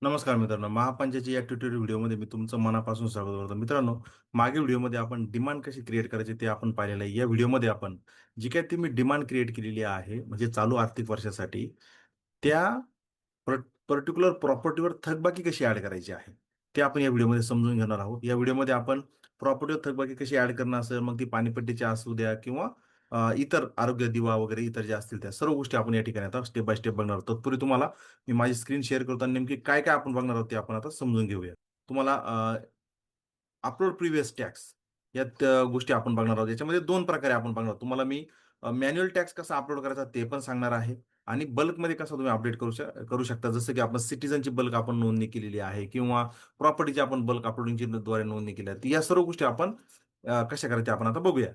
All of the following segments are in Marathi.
नमस्कार मित्रांनो, महापंचायतच्या या ट्युटोरियल व्हिडिओमध्ये मी तुमचं मनापासून स्वागत करतो. मित्रांनो, मागील व्हिडिओमध्ये आपण डिमांड कशी क्रिएट करायची ते आपण पाहिलेलं आहे. या व्हिडिओमध्ये आपण जी काही ती मी डिमांड क्रिएट केलेली आहे, म्हणजे चालू आर्थिक वर्षासाठी, त्या पर्टिक्युलर प्रॉपर्टीवर थकबाकी कशी ऍड करायची आहे, ते आपण या व्हिडिओमध्ये समजून घेणार आहोत. या व्हिडिओमध्ये आपण प्रॉपर्टीवर थकबाकी कशी ऍड करणं असेल, मग ती पाणीपट्टीची असू द्या किंवा इतर आरोग्य दिवा वगैरे इतर जे असतील त्या सर्व गोष्टी आपण या ठिकाणी आता स्टेप बाय स्टेप बघणार आहोत. तत्पूर्वी तुम्हाला मी माझी स्क्रीन शेअर करतो आणि नेमकी काय काय आपण बघणार आहोत ते आपण आता समजून घेऊया. तुम्हाला अपलोड प्रिव्हियस टॅक्स यात गोष्टी आपण बघणार आहोत. याच्यामध्ये दोन प्रकारे आपण बघणार आहोत. तुम्हाला मी मॅन्युअल टॅक्स कसा अपलोड करायचा ते पण सांगणार आहे आणि बल्कमध्ये कसं तुम्ही अपडेट करू शकता. जसं की आपण सिटीजनची बल्क आपण नोंदणी केलेली आहे किंवा प्रॉपर्टीची आपण बल्क अपलोडिंगची द्वारे नोंदणी केली आहे. या सर्व गोष्टी आपण कशा करायच्या आपण आता बघूया.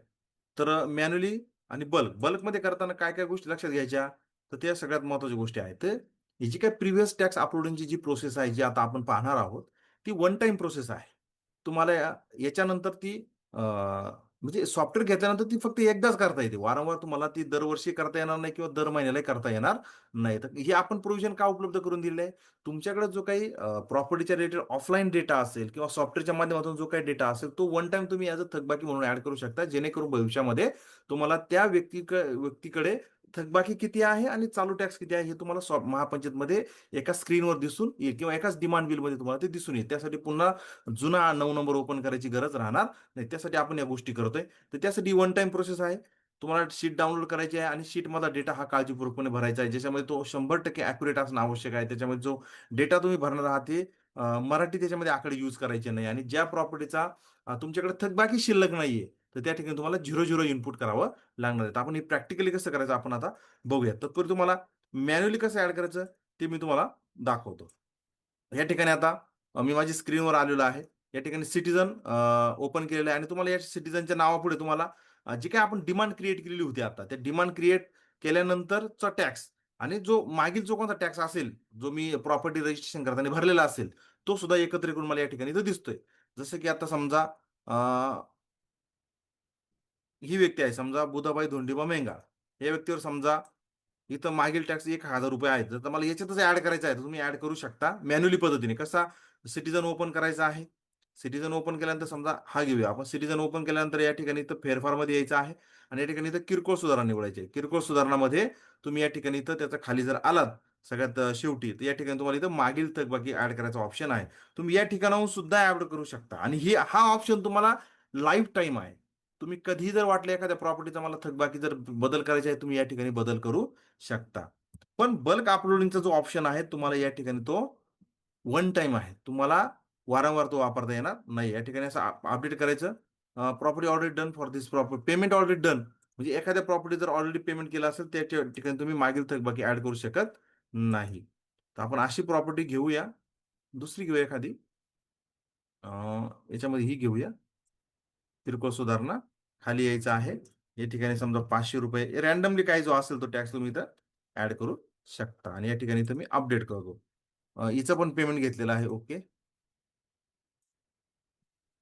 तर मॅन्युअली आणि बल्कमध्ये करताना काय काय गोष्टी लक्षात घ्यायच्या, तर त्या सगळ्यात महत्त्वाच्या गोष्टी आहेत. तर ही जी काही प्रिव्हियस टॅक्स अपलोडिंगची जी प्रोसेस आहे, जी आता आपण पाहणार आहोत, ती वन टाइम प्रोसेस आहे. तुम्हाला याच्यानंतर ती म्हणजे सॉफ्टवेअर घेतल्यानंतर ती फक्त एकदाच करता येते. वारंवार तुम्हाला ती दरवर्षी करता येणार नाही किंवा दर महिन्यालाही करता येणार नाही. तर हे आपण प्रोव्हिजन का उपलब्ध करून दिलेलं आहे? तुमच्याकडे जो काही प्रॉपर्टीच्या रिलेटेड ऑफलाईन डेटा असेल किंवा सॉफ्टवेअरच्या माध्यमातून जो काही डेटा असेल, तो वन टाईम तुम्ही ॲज अ थकबाकी म्हणून ॲड करू शकता. जेणेकरून भविष्यामध्ये तुम्हाला त्या व्यक्तीकडे थकबाकी किती आहे आणि चालू टॅक्स किती आहे हे तुम्हाला महापंचायतमध्ये एका स्क्रीनवर दिसून येईल किंवा एकाच डिमांड बिलमध्ये तुम्हाला ते दिसून येईल. त्यासाठी पुन्हा जुना 9 नंबर ओपन करायची गरज राहणार नाही. त्यासाठी आपण या गोष्टी करतोय. तर त्यासाठी वन टाइम प्रोसेस आहे. तुम्हाला शीट डाउनलोड करायची आहे आणि शीटमधला डेटा हा काळजीपूर्वकपणे भरायचा आहे. ज्याच्यामध्ये तो 100% ॲक्युरेट असणं आवश्यक आहे. त्याच्यामध्ये जो डेटा तुम्ही भरणार आहात ते मराठी त्याच्यामध्ये आकडे यूज करायचे नाही आणि ज्या प्रॉपर्टीचा तुमच्याकडे थकबाकी शिल्लक नाहीये, तर त्या ठिकाणी तुम्हाला 0-0 इनपुट करावं लागणार आहे. तर आपण हे प्रॅक्टिकली कसं करायचं आपण आता बघूया. तत्पूर्वी तुम्हाला मॅन्युअली कसं ॲड करायचं ते मी तुम्हाला दाखवतो. या ठिकाणी आता मी माझी स्क्रीनवर आलेलो आहे. या ठिकाणी सिटिझन ओपन केलेलं आहे आणि तुम्हाला या सिटिझनच्या नावापुढे तुम्हाला जी काही आपण डिमांड क्रिएट केलेली होती आता, त्या डिमांड क्रिएट केल्यानंतरचा टॅक्स आणि जो मागील जो कोणता टॅक्स असेल, जो मी प्रॉपर्टी रजिस्ट्रेशन करताना भरलेला असेल, तो सुद्धा एकत्रित करून मला या ठिकाणी इथं दिसतोय. जसं की आता समजा ही व्यक्ती आहे समजा बुधाबाई धोंडीबा मेंगाळ. या व्यक्तीवर समजा इथं मागील टॅक्स ₹1000 आहेत. तर मला याच्यातच ॲड करायचा आहे. तर तुम्ही ॲड करू शकता मॅन्युअली पद्धतीने. कसा सिटिझन ओपन करायचा आहे. सिटिझन ओपन केल्यानंतर समजा हा घेऊया आपण. सिटिझन ओपन केल्यानंतर या ठिकाणी इथं फेरफारमध्ये यायचं आहे आणि या ठिकाणी इथं किरकोळ सुधारणा निवडायची आहे. किरकोळ सुधारणामध्ये तुम्ही या ठिकाणी इथं त्याच्या खाली जर आलात सगळ्यात शेवटी, तर या ठिकाणी तुम्हाला इथं मागील थकबाकी ॲड करायचा ऑप्शन आहे. तुम्ही या ठिकाणाहून सुद्धा ॲड करू शकता आणि हा ऑप्शन तुम्हाला लाईफ टाईम आहे. तुम्ही कधीही जर वाटलं एखाद्या प्रॉपर्टीचा मला थकबाकी जर बदल करायचा आहे, तुम्ही या ठिकाणी बदल करू शकता. पण बल्क अपलोडिंगचा जो ऑप्शन आहे, तुम्हाला या ठिकाणी तो वन टाईम आहे. तुम्हाला वारंवार तो वापरता येणार नाही. या ठिकाणी असं अपडेट करायचं property already done for this property payment already done. म्हणजे एखाद्या प्रॉपर्टी जर ऑलरेडी पेमेंट केलं असेल, त्या ठिकाणी तुम्ही मागील थकबाकी ॲड करू शकत नाही. तर आपण अशी प्रॉपर्टी घेऊया. दुसरी घेऊया एखादी. याच्यामध्ये ही घेऊया. किरकोळ सुधारणा. खाली यायचं आहे. या ठिकाणी समजा ₹500 रँडमली काही जो असेल तो टॅक्स तुम्ही इथं ॲड करू शकता आणि या ठिकाणी इथं मी अपडेट करतो. हिचं पण पेमेंट घेतलेलं आहे. ओके.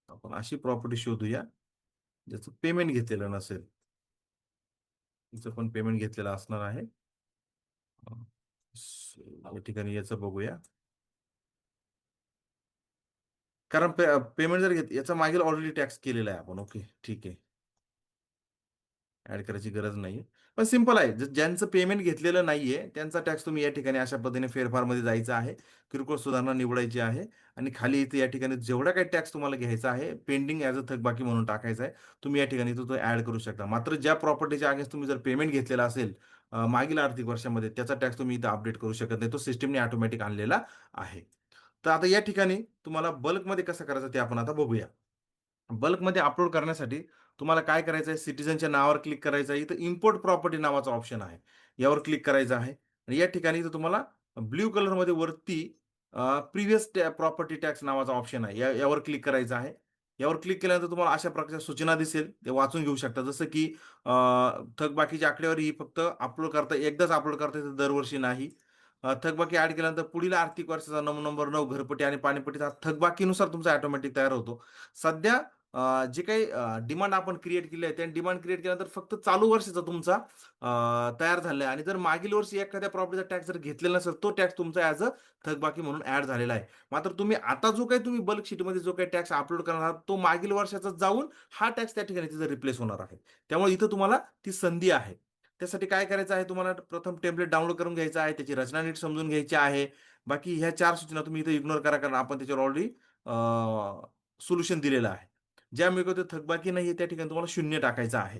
आपण अशी प्रॉपर्टी शोधूया, ज्याचं पेमेंट घेतलेलं नसेल. हिचं पण पेमेंट घेतलेलं असणार आहे. अ, या ठिकाणी याचं बघूया. कारण पेमेंट जर याचा मागील ऑलरेडी टॅक्स केलेला आहे आपण. ओके, ठीक आहे. ॲड करायची गरज नाहीये. पण सिंपल आहे. ज्यांचं पेमेंट घेतलेलं नाहीये, त्यांचा टॅक्स तुम्ही या ठिकाणी अशा पद्धतीने फेरफारमध्ये जायचं आहे. किरकोळ सुधारणा निवडायची आहे आणि खाली इथे या ठिकाणी जेवढा काही टॅक्स तुम्हाला घ्यायचा आहे, पेंडिंग ॲज अ थकबाकी म्हणून टाकायचा आहे. तुम्ही या ठिकाणी तो ॲड करू शकता. मात्र ज्या प्रॉपर्टीच्या अगेन्स्ट तुम्ही जर पेमेंट घेतलेला असेल मागील आर्थिक वर्षामध्ये, त्याचा टॅक्स तुम्ही इथे अपडेट करू शकत नाही. तो सिस्टमने ऑटोमॅटिक आणलेला आहे. तर आता या ठिकाणी तुम्हाला बल्कमध्ये कसं करायचं ते आपण आता बघूया. बल्कमध्ये अपलोड करण्यासाठी तुम्हाला काय करायचं आहे, सिटिझनच्या नावावर क्लिक करायचं आहे. इथं इम्पोर्ट प्रॉपर्टी नावाचा ऑप्शन आहे. यावर क्लिक करायचं आहे आणि या ठिकाणी इथं तुम्हाला ब्लू कलरमध्ये वरती प्रिव्हियस प्रॉपर्टी टॅक्स नावाचा ऑप्शन आहे. यावर क्लिक करायचं आहे. यावर क्लिक केल्यानंतर तुम्हाला अशा प्रकारच्या सूचना दिसेल. ते वाचून घेऊ शकता. जसं की अ, थकबाकीच्या आकडेवारी ही फक्त एकदाच अपलोड करता येते, दरवर्षी नाही. थकबाकी ॲड केल्यानंतर पुढील आर्थिक वर्षाचा नंबर 9 घरपट्टी आणि पाणीपट्टीचा थकबाकीनुसार तुमचा ऑटोमॅटिक तयार होतो. सध्या जे काही डिमांड आपण क्रिएट केली आहे त्या डिमांड क्रिएट केल्यानंतर फक्त चालू वर्षाचा तुमचा तयार झालेला आहे. आणि जर मागील वर्षी एखाद्या प्रॉपर्टीचा टॅक्स जर घेतलेला नसेल, तो टॅक्स तुमचा ॲज अ थकबाकी म्हणून ऍड झालेला आहे. मात्र तुम्ही आता जो काही तुम्ही बल्क शीटमध्ये जो काही टॅक्स अपलोड करणार आहात, तो मागील वर्षाचा जाऊन हा टॅक्स त्या ठिकाणी तिथं रिप्लेस होणार आहे. त्यामुळे इथं तुम्हाला ती संधी आहे. त्यासाठी काय करायचं आहे, तुम्हाला प्रथम टेम्पलेट डाउनलोड करून घ्यायचा आहे, त्याची रचना नीट समजून घ्यायची आहे. बाकी ह्या 4 सूचना तुम्ही इथं इग्नोर करा, कारण आपण त्याच्यावर ऑलरेडी सोल्युशन दिलेलं आहे. ज्या मिळकत थकबाकी नाही त्या ठिकाणी तुम्हाला शून्य टाकायचं आहे.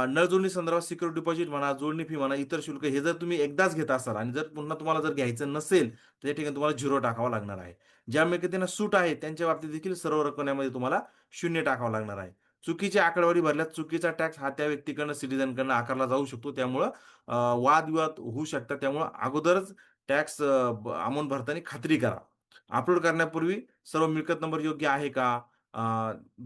नळ जोडणी संदर्भात सिक्युरिटी डिपॉझिट म्हणा, जोडणी फी म्हणा, इतर शुल्क हे जर तुम्ही एकदाच घेत असाल आणि जर पुन्हा तुम्हाला जर घ्यायचं नसेल, तर त्या ठिकाणी तुम्हाला झिरो टाकावा लागणार आहे. ज्या मिळकतींना सूट आहे त्यांच्या बाबतीत देखील सर्व रकमेमध्ये तुम्हाला शून्य टाकावं लागणार आहे. चुकीची आकडेवारी भरल्यास चुकीचा टॅक्स हा त्या व्यक्तीकडनं सिटीजनकडनं आकारला जाऊ शकतो. त्यामुळं वादविवाद होऊ शकतात. त्यामुळं अगोदरच टॅक्स अमाऊंट भरताना खात्री करा. अपलोड करण्यापूर्वी सर्व मिळकत नंबर योग्य आहे का? अ,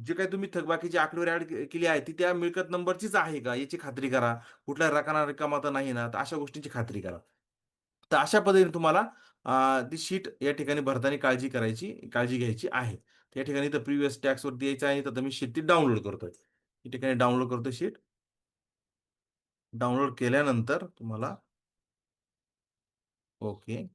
जे काही तुम्ही थकबाकीची आकडेवारी ऍड केली आहे ती त्या मिळकत नंबरचीच आहे का याची खात्री करा. कुठल्या रकाना रिकामा तर नाही ना, तर अशा गोष्टींची खात्री करा. तर अशा पद्धतीने तुम्हाला ती शीट या ठिकाणी भरताना काळजी घ्यायची आहे. त्या ठिकाणी तर प्रिव्हियस टॅक्स वरती यायचं आहे, तर मी शीट ती डाउनलोड करतोय. या ठिकाणी डाउनलोड करतोय शीट. डाउनलोड केल्यानंतर तुम्हाला ओके.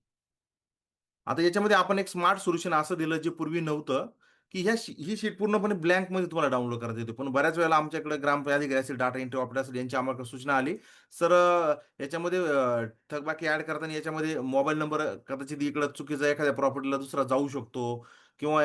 आता याच्यामध्ये आपण एक स्मार्ट सोल्युशन असं दिलं जे पूर्वी नव्हतं, की ही शीट पूर्णपणे ब्लँकमध्ये तुम्हाला डाउनलोड करता येते. पण बऱ्याच वेळेला आमच्याकडे ग्रामपंचायत असेल, डाटा एंट्री ऑपरेटर असेल, यांची आम्हाला सूचना आली, सर याच्यामध्ये थकबाकी ॲड करताना याच्यामध्ये मोबाईल नंबर कदाचित इकडं चुकीचा एखाद्या प्रॉपर्टीला दुसरा जाऊ शकतो किंवा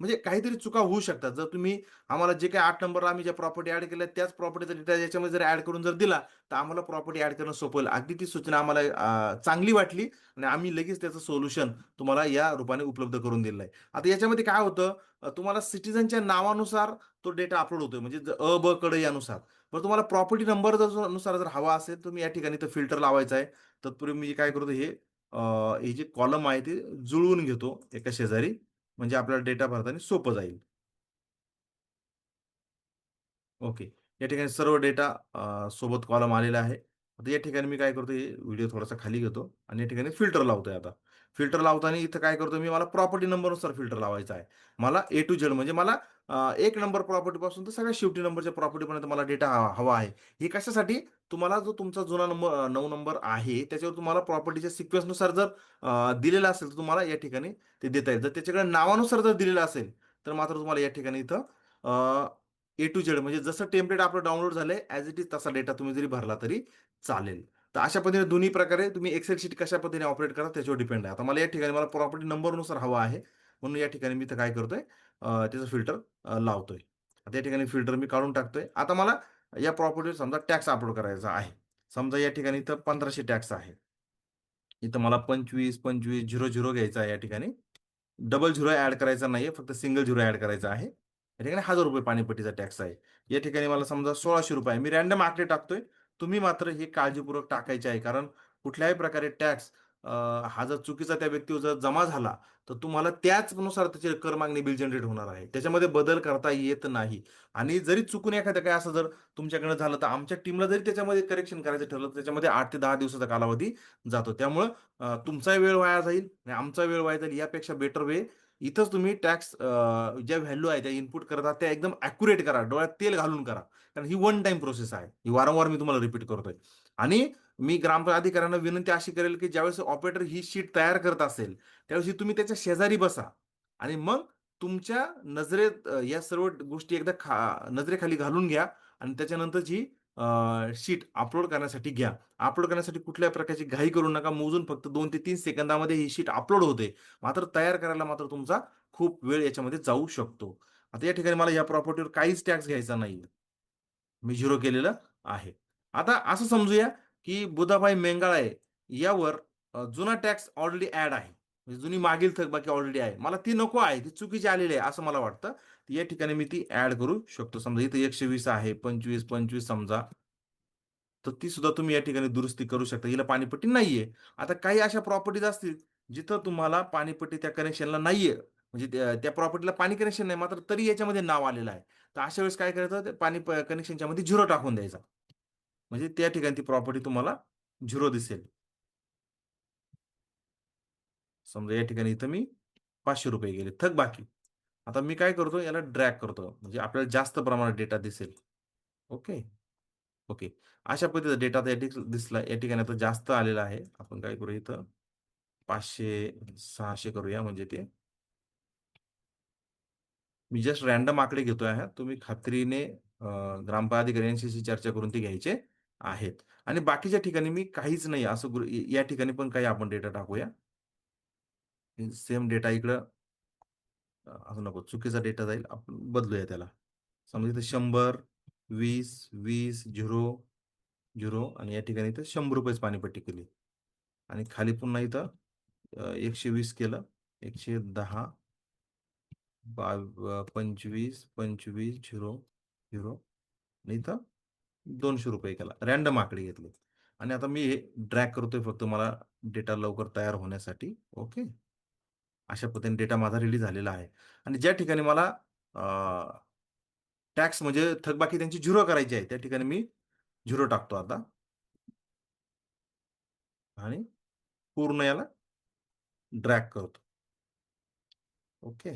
म्हणजे काहीतरी चुका होऊ शकतात. जर तुम्ही आम्हाला जे काही 8 नंबरला आम्ही ज्या प्रॉपर्टी ॲड केल्या त्याच प्रॉपर्टीचा डेटा याच्यामध्ये जर ॲड करून जर दिला, तर आम्हाला प्रॉपर्टी ॲड करणं सोपं होईल. अगदी ती सूचना आम्हाला चांगली वाटली आणि आम्ही लगेच त्याचं सोल्युशन तुम्हाला या रूपाने उपलब्ध करून दिलेलं आहे. आता याच्यामध्ये काय होतं, तुम्हाला सिटिझनच्या नावानुसार तो डेटा अपलोड होतोय, म्हणजे अ, ब, ड यानुसार. पण तुम्हाला प्रॉपर्टी नंबर नुसार जर हवा असेल, तुम्ही या ठिकाणी तर फिल्टर लावायचा आहे. तत्पूर्वी मी काय करतो, हे जे कॉलम आहे ते जुळवून घेतो एका शेजारी, म्हणजे आपल्याला डेटा भरताना सोपं जाईल. ओके. या ठिकाणी सर्व डेटा सोबत कॉलम आलेला आहे. आता या ठिकाणी मी काय करतो, हे व्हिडिओ थोडासा खाली घेतो आणि या ठिकाणी फिल्टर लावतोय आता. फिल्टर लावताना इथं काय करतो मी, मला प्रॉपर्टी नंबरनुसार फिल्टर लावायचा आहे. मला ए टू झेड म्हणजे मला 1 नंबर प्रॉपर्टीपासून तर सगळ्या शेवटी नंबरच्या प्रॉपर्टीपर्यंत मला डेटा हवा आहे. हे कशासाठी? तुम्हाला जो तुमचा जुना नंबर 9 नंबर आहे, त्याच्यावर तुम्हाला प्रॉपर्टीच्या सिक्वेन्सनुसार जर दिलेला असेल, तर तुम्हाला या ठिकाणी ते देता येईल. जर त्याच्याकडे नावानुसार जर दिलेलं असेल, तर मात्र तुम्हाला या ठिकाणी इथं ए टू झेड म्हणजे जसं टेम्पलेट आपलं डाउनलोड झालंय ॲज इट इज तसा डेटा तुम्ही जरी भरला तरी चालेल. तर अशा पद्धतीने दोन्ही प्रकारे तुम्ही एक्सेल शीट कशा पद्धतीने ऑपरेट करा त्याच्यावर डिपेंड आहे. आता मला या ठिकाणी मला प्रॉपर्टी नंबरनुसार हवा आहे. म्हणून या ठिकाणी मी इथं काय करतोय, त्याचं फिल्टर लावतोय. आता या ठिकाणी फिल्टर मी काढून टाकतोय. आता मला या प्रॉपर्टीवर समजा टॅक्स अपलोड करायचा आहे. समजा या ठिकाणी इथं 1500 टॅक्स आहे. इथं मला 25, 25, 00 घ्यायचा आहे या ठिकाणी. डबल झिरो ॲड करायचा नाहीये, फक्त सिंगल झिरो ॲड करायचा आहे. या ठिकाणी ₹1000 पाणीपट्टीचा टॅक्स आहे. या ठिकाणी मला समजा ₹1600 मी रँडम आकडे टाकतोय. तुम्ही मात्र हे काळजीपूर्वक टाकायचे आहे. कारण कुठल्याही प्रकारे टॅक्स हा जर चुकीचा त्या व्यक्तीवर जर जमा झाला, तर तुम्हाला त्याचनुसार त्याचे कर मागणी बिल जनरेट होणार आहे. त्याच्यामध्ये बदल करता येत नाही. आणि जरी चुकून एखादं काय असं जर तुमच्याकडनं झालं, तर आमच्या टीमला जरी त्याच्यामध्ये करेक्शन करायचं ठरलं, तर त्याच्यामध्ये 8 ते 10 दिवसाचा कालावधी जातो. त्यामुळं तुमचाही वेळ वाया जाईल आणि आमचा वेळ वाया जाईल. यापेक्षा बेटर वे इथंच तुम्ही टॅक्स ज्या व्हॅल्यू आहे त्या इनपुट करतात त्या एकदम अॅक्युरेट करा. डोळ्यात तेल घालून करा. कारण ही वन टाईम प्रोसेस आहे. ही वारंवार मी तुम्हाला रिपीट करतोय. आणि मी अधिकाऱ्यांना विनंती अशी करेल, की ज्यावेळेस ऑपरेटर ही शीट तयार करत असेल, त्यावेळेस तुम्ही त्याच्या शेजारी बसा आणि मग तुमच्या नजरेत या सर्व गोष्टी एकदा नजरेखाली घालून घ्या आणि त्याच्यानंतरची शीट अपलोड करण्यासाठी घ्या. अपलोड करण्यासाठी कुठल्या प्रकारची घाई करू नका. मोजून फक्त 2 ते 3 सेकंदामध्ये ही शीट अपलोड होते. मात्र तयार करायला मात्र तुमचा खूप वेळ याच्यामध्ये जाऊ शकतो. आता या ठिकाणी मला या प्रॉपर्टीवर काहीच टॅक्स घ्यायचा नाहीये. मी झिरो केलेलं आहे. आता असं समजूया, की बुधाबाई मेंगाळे यावर जुना टॅक्स ऑलरेडी ॲड आहे. म्हणजे जुनी मागील थकबाकी ऑलरेडी आहे. मला ती नको आहे, ती चुकीची आलेली आहे असं मला वाटतं. या ठिकाणी मी ती ॲड करू शकतो. समजा इथे 120 आहे, 25, 25 समजा. तर ती सुद्धा तुम्ही या ठिकाणी दुरुस्ती करू शकता. हिला पाणीपट्टी नाहीये. आता काही अशा प्रॉपर्टीज असतील, जिथं तुम्हाला पाणीपट्टी त्या कनेक्शनला नाहीये. म्हणजे त्या प्रॉपर्टीला पाणी कनेक्शन नाही, मात्र तरी याच्यामध्ये नाव आलेलं आहे. तर अशा वेळेस काय करायचं, ते पाणी कनेक्शनच्या मध्ये 0 टाकून द्यायचा. म्हणजे त्या ठिकाणी ती प्रॉपर्टी तुम्हाला 0 दिसेल. समजा या ठिकाणी इथं मी ₹500 गेले थकबाकी. आता मी काय करतो, याला ड्रॅग करतो म्हणजे आपल्याला जास्त प्रमाणात डेटा दिसेल. ओके. ओके. अशा पद्धतीचा डेटा आता दिसला, या ठिकाणी आता जास्त आलेला आहे. आपण काय करू इथं 500-600 करूया, म्हणजे ते मी जस्ट रॅन्डम आकडे घेतोय आहे. तुम्ही खात्रीने ग्रामपाधिकाऱ्यांशी चर्चा करून ते घ्यायचे आहेत. आणि बाकीच्या ठिकाणी मी काहीच नाही असं या ठिकाणी पण काही आपण डेटा टाकूया. सेम डेटा इकडं असं नको, चुकीचा डेटा जाईल, आपण बदलूया त्याला. समजा इथं 100, 20, 20, 0, 0 आणि या ठिकाणी इथं 100 रुपयेच पाणीपट्टी केली. आणि खाली पुन्हा इथं 120 केलं, 110, 25, 25, 0, 0 आणि इथं 200 रुपये केला. रॅन्डम आकडे घेतले. आणि आता मी हे ड्रॅग करतोय फक्त मला डेटा लवकर तयार होण्यासाठी. ओके. अशा पद्धतीने डेटा माझा रेडी झालेला आहे. आणि ज्या ठिकाणी मला टॅक्स म्हणजे थकबाकी त्यांची झिरो करायची आहे, त्या ठिकाणी मी झिरो टाकतो आता. आणि पूर्ण याला ड्रॅग करतो. ओके.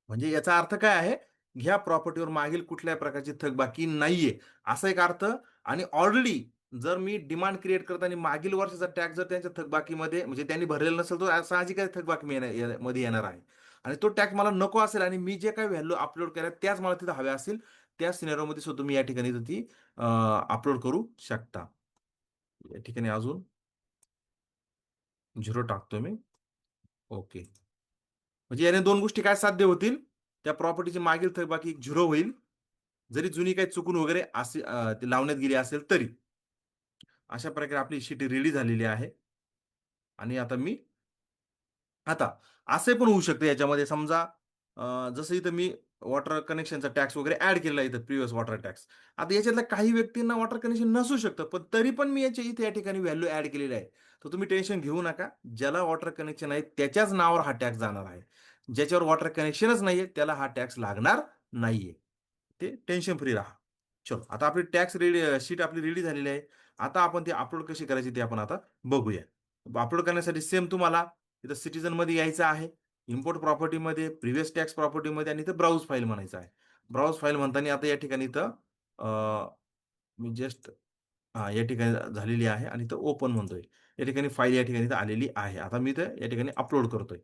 म्हणजे याचा अर्थ काय आहे, ह्या प्रॉपर्टीवर मागील कुठल्याही प्रकारची थकबाकी नाहीये, असा एक अर्थ. आणि ऑलरेडी जर मी डिमांड क्रिएट करत आणि मागील वर्षाचा टॅक्स जर त्यांच्या थकबाकीमध्ये म्हणजे त्यांनी भरलेला नसेल, तर साहजिकच थकबाकी मध्ये येणार आहे. आणि तो टॅक्स मला नको असेल आणि मी जे काही व्हॅल्यू अपलोड केल्या त्याच मला तिथं हव्या असतील, त्या सिनेरिओमध्ये सुद्धा तुम्ही या ठिकाणी ती अपलोड करू शकता. या ठिकाणी अजून झिरो टाकतो मी. ओके. म्हणजे याने दोन गोष्टी काय साध्य होतील, त्या प्रॉपर्टीची मागील थकबाकी झिरो होईल, जरी जुनी काही चुकून वगैरे असे ती लावण्यात गेली असेल तरी. अशा प्रकारे आपली शीट रेडी झालेली आहे. आणि आता असे पण होऊ शकते याच्यामध्ये, समजा जसं इथं मी वॉटर कनेक्शनचा टॅक्स वगैरे ऍड केलेला आहे इथं, प्रिव्हियस वॉटर टॅक्स. आता याच्यातल्या काही व्यक्तींना वॉटर कनेक्शन नसू शकतं, पण तरी पण मी याच्या इथे या ठिकाणी व्हॅल्यू ऍड केलेली आहे. तर तुम्ही टेन्शन घेऊ नका. ज्याला वॉटर कनेक्शन आहे त्याच्याच नावावर हा टॅक्स जाणार आहे. ज्याच्यावर वॉटर कनेक्शनच नाहीये त्याला हा टॅक्स लागणार नाहीये. ते टेन्शन फ्री राहा. चलो, आता आपली टॅक्स रेडी शीट आपली रेडी झालेली आहे. आता आपण ती अपलोड कशी करायची ते आपण आता बघूया. अपलोड करण्यासाठी सेम तुम्हाला इथं सिटीजन मध्ये यायचं आहे. इम्पोर्ट प्रॉपर्टीमध्ये, प्रिव्हियस टॅक्स प्रॉपर्टीमध्ये आणि इथं ब्राउज फाईल म्हणायचं आहे. ब्राउज फाईल म्हणताना आता या ठिकाणी इथं मी जस्ट या ठिकाणी झालेली आहे आणि इथं ओपन म्हणतोय. या ठिकाणी फाईल या ठिकाणी इथं आलेली आहे. आता मी इथं या ठिकाणी अपलोड करतोय.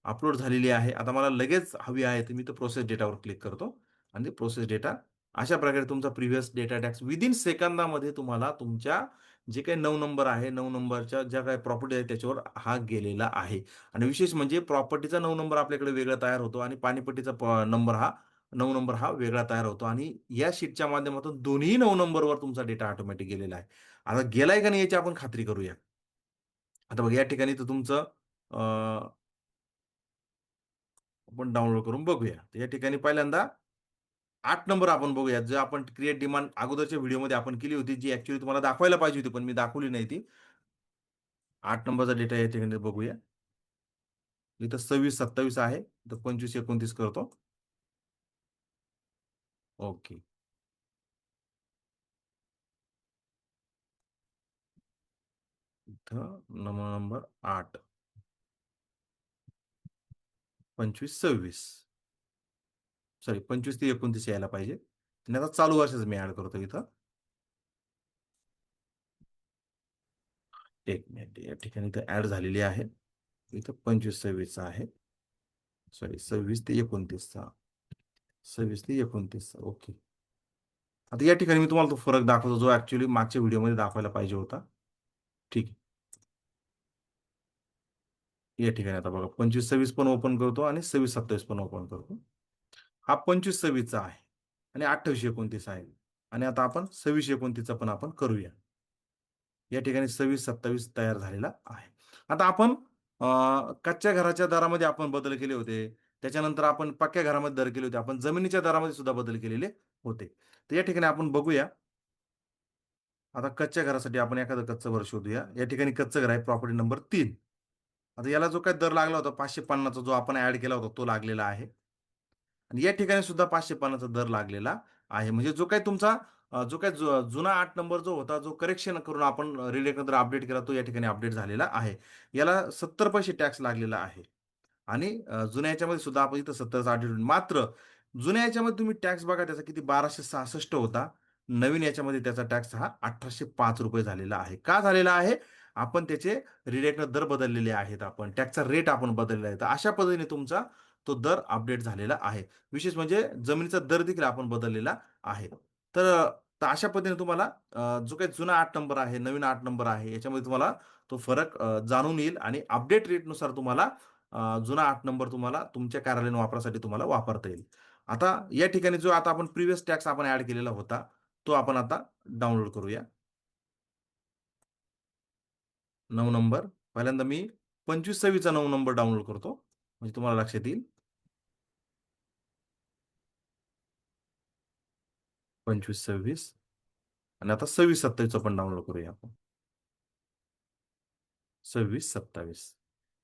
अपलोड झालेली आहे. आता मला लगेच हवी आहे, तर मी इथं प्रोसेस डेटावर क्लिक करतो आणि ते प्रोसेस डेटा अशा प्रकारे तुमचा प्रिव्हियस डेटा टॅक्स विदिन सेकंदामध्ये तुम्हाला तुमच्या जे काही 9 नंबर आहे, 9 नंबरच्या ज्या काही प्रॉपर्टी आहे त्याच्यावर हा गेलेला आहे. आणि विशेष म्हणजे प्रॉपर्टीचा 9 नंबर आपल्याकडे वेगळा तयार होतो आणि पाणीपट्टीचा नंबर हा 9 नंबर हा वेगळा तयार होतो. आणि या शीटच्या माध्यमातून दोन्ही 9 नंबरवर तुमचा डेटा ऑटोमॅटिक गेलेला आहे. आता गेलाय का नाही याची आपण खात्री करूया. आता बघा या ठिकाणी तर तुमचं आपण डाउनलोड करून बघूया. तर या ठिकाणी पहिल्यांदा 8 नंबर आपण बघूया. जे आपण क्रिएट डिमांड अगोदरच्या व्हिडिओमध्ये आपण केली होती, जी ऍक्च्युअली तुम्हाला दाखवायला पाहिजे होती, पण मी दाखवली नाही ती. 8 नंबरचा डेटा या ठिकाणी बघूया. इथं 26, 27 आहे. इथं 25, 29 करतो. ओके. इथं नंबर 8, 25, 26. सॉरी, 25 ते 29 यायला पाहिजे. आणि आता चालू वर्षाचं मी ऍड करतो इथं. एक मिनिट, या ठिकाणी इथं ऍड झालेली आहे. इथं 25, 26 आहे. सॉरी, 26 ते 29चा. 26 ते 29. ओके. आता या ठिकाणी मी तुम्हाला तो फरक दाखवतो, जो ऍक्च्युअली मागच्या व्हिडिओमध्ये दाखवायला पाहिजे होता. ठीक आहे. या ठिकाणी आता बघा 25, 26 पण ओपन करतो आणि 26, 27 पण ओपन करतो. हा 25, 26 चा आहे आणि 28, 29 आहे. आणि आता आपण 26, 29 पण आपण करूया. या ठिकाणी 26, 27 तयार झालेला आहे. आता आपण कच्च्या घराच्या दरामध्ये आपण बदल केले होते. त्याच्यानंतर आपण पक्क्या घरामध्ये दर केले होते. आपण जमिनीच्या दरामध्ये सुद्धा बदल केलेले होते. तर या ठिकाणी आपण बघूया. आता कच्च्या घरासाठी आपण एखादं कच्चं घर शोधूया. या ठिकाणी कच्चं घर आहे, प्रॉपर्टी नंबर 3. आता याला जो काही दर लागला होता 550 चा, जो आपण ऍड केला होता तो लागलेला आहे. आणि या ठिकाणी सुद्धा 550 चा दर लागलेला आहे. म्हणजे जो काही तुमचा जो काही जुना 8 नंबर जो होता, जो करेक्शन करून आपण रिलेट नंतर अपडेट केला, तो या ठिकाणी अपडेट झालेला आहे. याला 70 पैसे टॅक्स लागलेला आहे. आणि जुन्या याच्यामध्ये सुद्धा आपण इथं 70 मात्र जुन्या याच्यामध्ये तुम्ही टॅक्स बघा त्याचा किती 1266 होता. नवीन याच्यामध्ये त्याचा टॅक्स हा 1805 रुपये झालेला आहे. का झालेला आहे? आपण त्याचे रिलेटनं दर बदललेले आहेत. आपण टॅक्सचा रेट आपण बदललेला आहे. तर अशा पद्धतीने तुमचा तो दर अपडेट झालेला आहे. विशेष म्हणजे जमिनीचा दर देखील आपण बदललेला आहे. तर तर अशा पद्धतीने तुम्हाला जो काही जुना 8 नंबर आहे, नवीन 8 नंबर आहे, याच्यामध्ये तुम्हाला तो फरक जाणून येईल आणि अपडेट रेटनुसार तुम्हाला जुना 8 नंबर तुम्हाला तुमच्या कार्यालयीन वापरासाठी तुम्हाला वापरता येईल. आता या ठिकाणी जो आता आपण प्रिव्हियस टॅक्स आपण ऍड केलेला होता, तो आपण आता डाउनलोड करूया. 9 नंबर. पहिल्यांदा मी 25-26 9 नंबर डाउनलोड करतो. म्हणजे तुम्हाला लक्षात येईल. 25-26 आणि आता 26-27 पण डाउनलोड करूया आपण. 26-27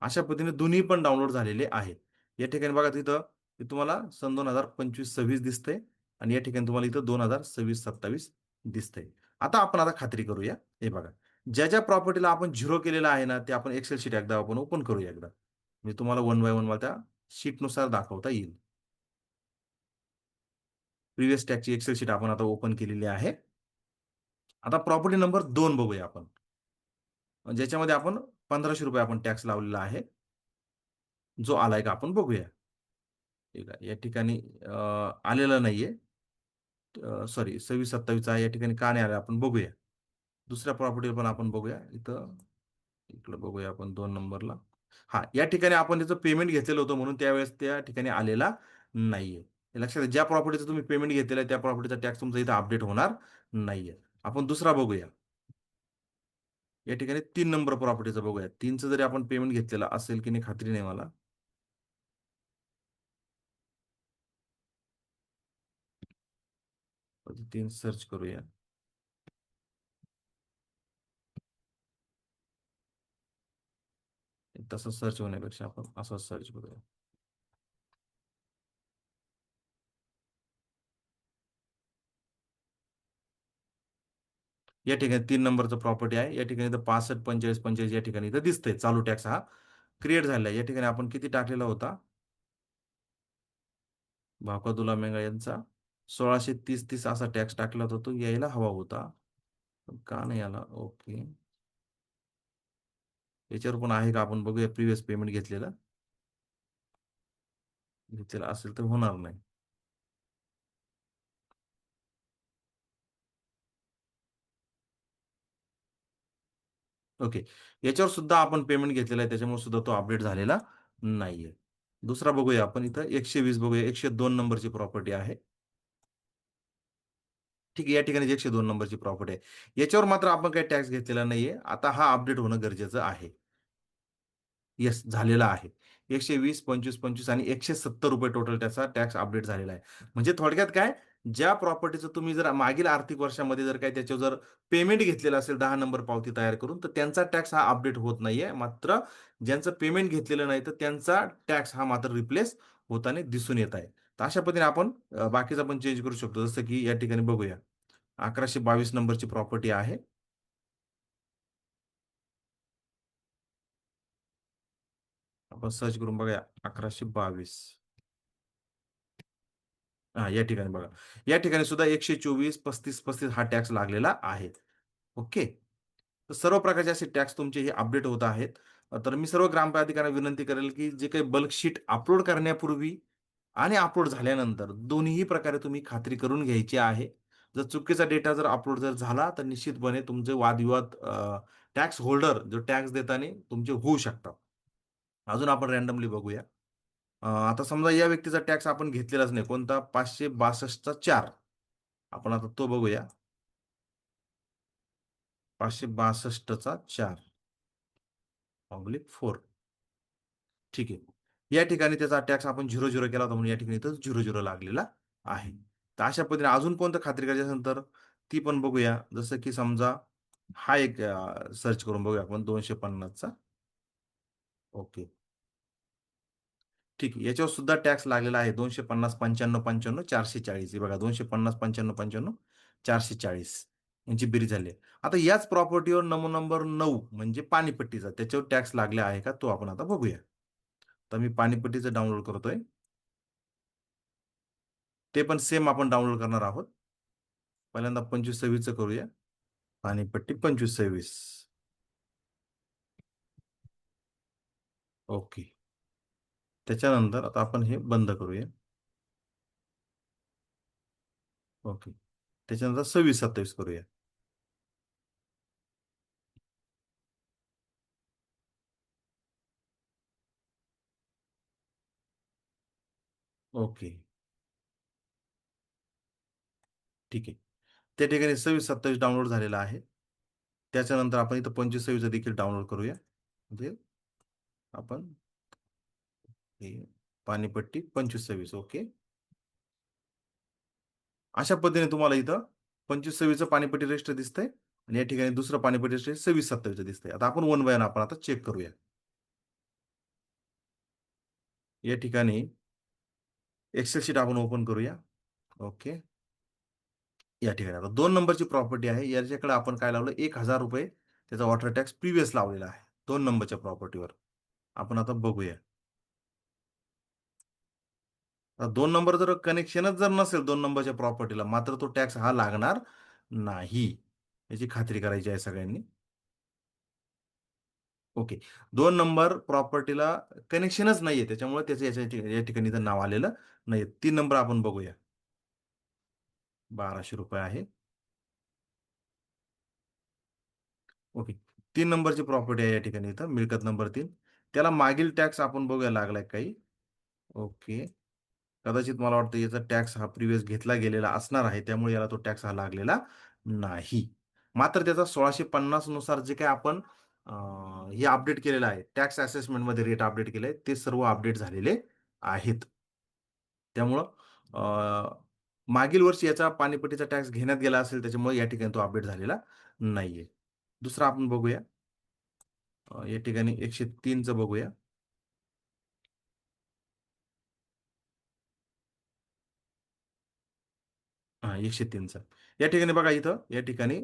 अशा पद्धतीने दोन्ही पण डाउनलोड झालेले आहेत. या ठिकाणी बघा तिथं ते तुम्हाला सन 2025-26 दिसतंय आणि या ठिकाणी तुम्हाला इथं 2026-27 दिसतंय. आता खात्री करूया. हे बघा, ज्या प्रॉपर्टीला आपण झिरो केलेलं आहे ना, ते आपण एक्सेल शीट एकदा आपण ओपन करूया एकदा. म्हणजे तुम्हाला वन बाय वन मला त्या शीटनुसार दाखवता येईल. प्रिव्हियस टॅक्सची एक्सेल शीट आपण आता ओपन केलेली आहे. आता प्रॉपर्टी नंबर 2 बघूया आपण. ज्याच्यामध्ये आपण ₹1500 आपण टॅक्स लावलेला आहे. जो आलाय का आपण बघूया. ठीक आहे. या ठिकाणी आलेला नाहीये. सॉरी 26-27 आहे. या ठिकाणी का नाही आला आपण बघूया. दुसऱ्या प्रॉपर्टीवर पण आपण बघूया. इकडं बघूया आपण 2 नंबरला. हां, या ठिकाणी आपण त्याचं पेमेंट घेतलेलं होतं म्हणून त्यावेळेस त्या ठिकाणी आलेला नाहीये. हे लक्षात घ्या. ज्या प्रॉपर्टीचं तुम्ही पेमेंट घेतलेलं आहे त्या प्रॉपर्टीचा टॅक्स तुमचा इथं अपडेट होणार नाहीये. आपण दुसरा बघूया. या ठिकाणी 3 नंबर प्रॉपर्टीचं बघूया. 3चं जरी आपण पेमेंट घेतलेलं असेल की नाही खात्री नाही मला. 3 सर्च करूया. तसं सर्च होण्यापेक्षा आपण असं सर्च करूया. या ठिकाणी 3 नंबरचं प्रॉपर्टी आहे. या ठिकाणी इथं 65, 45, 45 या ठिकाणी इथं दिसतंय. चालू टॅक्स हा क्रिएट झालेला आहे. या ठिकाणी आपण किती टाकलेला होता? भाकतुल्ला मेंगा यांचा 1630 असा टॅक्स टाकला होता. तो यायला हवा होता. पण का नाही आला? ओके. याच्यावर पण आहे का आपण बघूया प्रिव्हियस पेमेंट घेतलेलं असेल तर होणार नाही. ओके. याच्यावर सुद्धा आपण पेमेंट घेतलेला आहे. त्याच्यामुळे सुद्धा तो अपडेट झालेला नाहीये. दुसरा बघूया आपण इथं 120 बघूया. 102 नंबरची प्रॉपर्टी आहे. ठीक आहे. या ठिकाणी 102 नंबरची प्रॉपर्टी आहे. याच्यावर मात्र आपण काही टॅक्स घेतलेला नाहीये. आता हा अपडेट होणं गरजेचं आहे. येस, झालेला आहे. 120, 25, 25 आणि ₹170 टोटल त्याचा टॅक्स अपडेट झालेला आहे. म्हणजे थोडक्यात काय, ज्या प्रॉपर्टीचं तुम्ही जर मागील आर्थिक वर्षामध्ये जर काही त्याच्यावर जर पेमेंट घेतलेलं असेल 10 नंबर पावती तयार करून, तर त्यांचा टॅक्स हा अपडेट होत नाहीये. मात्र ज्यांचं पेमेंट घेतलेलं नाही, तर त्यांचा टॅक्स हा मात्र रिप्लेस होताना दिसून येत आहे. तर अशा पद्धतीने आपण बाकीचं पण चेंज करू शकतो. जसं की या ठिकाणी बघूया. 1122 नंबरची प्रॉपर्टी आहे. आपण सर्च करून बघूया 1122. हां, या ठिकाणी बघा. या ठिकाणी सुद्धा 124, 35-35 हा टॅक्स लागलेला आहे. ओके. तर सर्व प्रकारचे असे टॅक्स तुमचे हे अपडेट होत आहेत. तर मी सर्व ग्रामपंचायत विनंती करेल, की जे काही बल्क शीट अपलोड करण्यापूर्वी आणि अपलोड झाल्यानंतर दोन्हीही प्रकारे तुम्ही खात्री करून घ्यायची आहे. जर चुकीचा डेटा जर अपलोड झाला, तर निश्चितपणे तुमचे वादविवाद टॅक्स होल्डर जो टॅक्स देताना तुमचे होऊ शकतात. अजून आपण रँडमली बघूया. आता समजा या व्यक्तीचा टॅक्स आपण घेतलेलाच नाही. कोणता? 562 चा 4. आपण आता तो बघूया. 562 चा 4 ऑब्लिक 4. ठीक आहे. या ठिकाणी त्याचा टॅक्स आपण 00 केला होता म्हणून या ठिकाणी इथं 00 लागलेला आहे. तर अशा पद्धतीने अजून कोणतं खात्री करायची असेल तर ती पण बघूया. जसं की समजा हा एक सर्च करून बघूया आपण 250 चा. ओके. ठीक आहे. याच्यावर सुद्धा टॅक्स लागलेला आहे. 250, 95, 95, 440 हे बघा 250, 95, 95, 440 यांची बेरीज झाली आहे. आता याच प्रॉपर्टीवर नंबर 9 म्हणजे पाणीपट्टीचा त्याच्यावर टॅक्स लागला आहे का तो आपण आता बघूया. तर मी पाणीपट्टीचं डाउनलोड करतोय. ते पण सेम आपण डाउनलोड करणार आहोत. पहिल्यांदा 2526 करूया. पाणीपट्टी 2526. ओके. त्याच्यानंतर आता आपण हे बंद करूया. ओके. त्याच्यानंतर 2627 करूया. ओके. ठीक आहे. त्या ठिकाणी 2627 डाउनलोड झालेला आहे. त्याच्यानंतर आपण इथं 2526 देखील डाउनलोड करूया. म्हणजे आपण हे पाणीपट्टी 2526. ओके. अशा पद्धतीने तुम्हाला इथं 2526 पाणीपट्टी रजिस्टर दिसतंय आणि या ठिकाणी दुसरं पाणीपट्टी रजिस्टर 2627 दिसतंय. आता आपण वन बाय वन आपण आता चेक करूया. या ठिकाणी एक्सेल शीट आपण ओपन करूया. ओके. या ठिकाणी आता 2 नंबरची प्रॉपर्टी आहे. याच्याकडे आपण काय लावलं, ₹1000 त्याचा वॉटर टॅक्स प्रिव्हियस लावलेला आहे 2 नंबरच्या प्रॉपर्टीवर. आपण आता बघूया. आता 2 नंबर जर कनेक्शनच जर नसेल 2 नंबरच्या प्रॉपर्टीला, मात्र तो टॅक्स हा लागणार नाही. याची खात्री करायची आहे सगळ्यांनी. ओके. 2 नंबर प्रॉपर्टीला कनेक्शनच नाहीये, त्याच्यामुळे त्याचं या ठिकाणी इथं नाव आलेलं नाही. 3 नंबर आपण बघूया. ₹1200 आहे. ओके. 3 नंबरची प्रॉपर्टी आहे या ठिकाणी इथं मिळकत नंबर 3. त्याला मागील टॅक्स आपण बघूया लागलाय काही. ओके. कदाचित मला वाटतं याचा टॅक्स हा प्रिव्हियस घेतला गेलेला असणार आहे. त्यामुळे याला तो टॅक्स हा लागलेला नाही. मात्र त्याचा 1650 नुसार जे काही आपण हे अपडेट केलेलं आहे, टॅक्स असेसमेंटमध्ये रेट अपडेट केले ते सर्व अपडेट झालेले आहेत. त्यामुळं मागील वर्षी याचा पाणीपट्टीचा टॅक्स घेण्यात गेला असेल, त्याच्यामुळे या ठिकाणी तो अपडेट झालेला नाहीये. दुसरा आपण बघूया. या ठिकाणी 103 बघूया. हां, 103चा. या ठिकाणी बघा इथं या ठिकाणी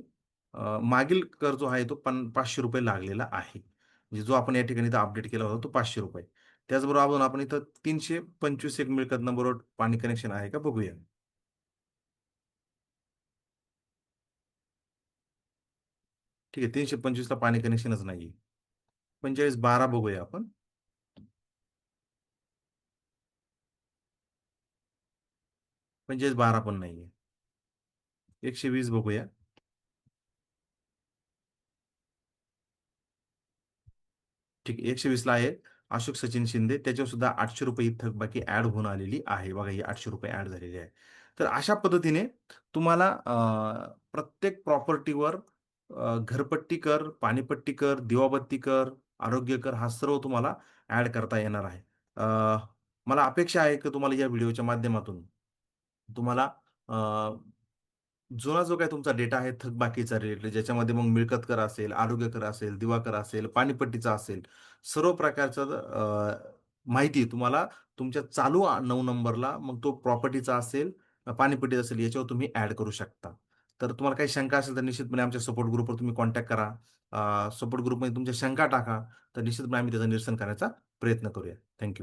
मागील कर जो आहे तो ₹500 लागलेला आहे. म्हणजे जो आपण या ठिकाणी इथं अपडेट केला होता तो ₹500. त्याचबरोबर आपण इथं 325 एक मिळकत नंबरवर पाणी कनेक्शन आहे का बघूया. ठीक आहे, 325 ला पाणी कनेक्शनच नाहीये. 4512 बघूया आपण. 4512 पण नाहीये. 120 बघूया. ठीक आहे. 120 ला आहे अशोक सचिन शिंदे. त्याच्यावर सुद्धा ₹800 ही थकबाकी ॲड होऊन आलेली आहे. बघा, ही ₹800 ॲड झालेली आहे. तर अशा पद्धतीने तुम्हाला प्रत्येक प्रॉपर्टीवर घरपट्टी कर, पाणीपट्टी कर, दिवाबत्ती कर, आरोग्य कर हा सर्व तुम्हाला ॲड करता येणार आहे. अ, मला अपेक्षा आहे की तुम्हाला या व्हिडिओच्या माध्यमातून तुम्हाला जुना जो काही तुमचा डेटा आहे थकबाकीचा रिलेटेड ज्याच्यामध्ये मग मिळकत कर असेल, आरोग्य कर असेल, दिवा कर असेल, पाणीपट्टीचा असेल, सर्व प्रकारचं माहिती तुम्हाला तुमच्या चालू 9 नंबरला मग तो प्रॉपर्टीचा असेल, पाणीपट्टीचा असेल याच्यावर तुम्ही ॲड करू शकता. तर तुम्हाला काही शंका असेल तर निश्चितपणे आमच्या सपोर्ट ग्रुपवर तुम्ही कॉन्टॅक्ट करा. सपोर्ट ग्रुपमध्ये तुमच्या शंका टाका. तर निश्चितपणे आम्ही त्याचं निरसन करण्याचा प्रयत्न करूया. थँक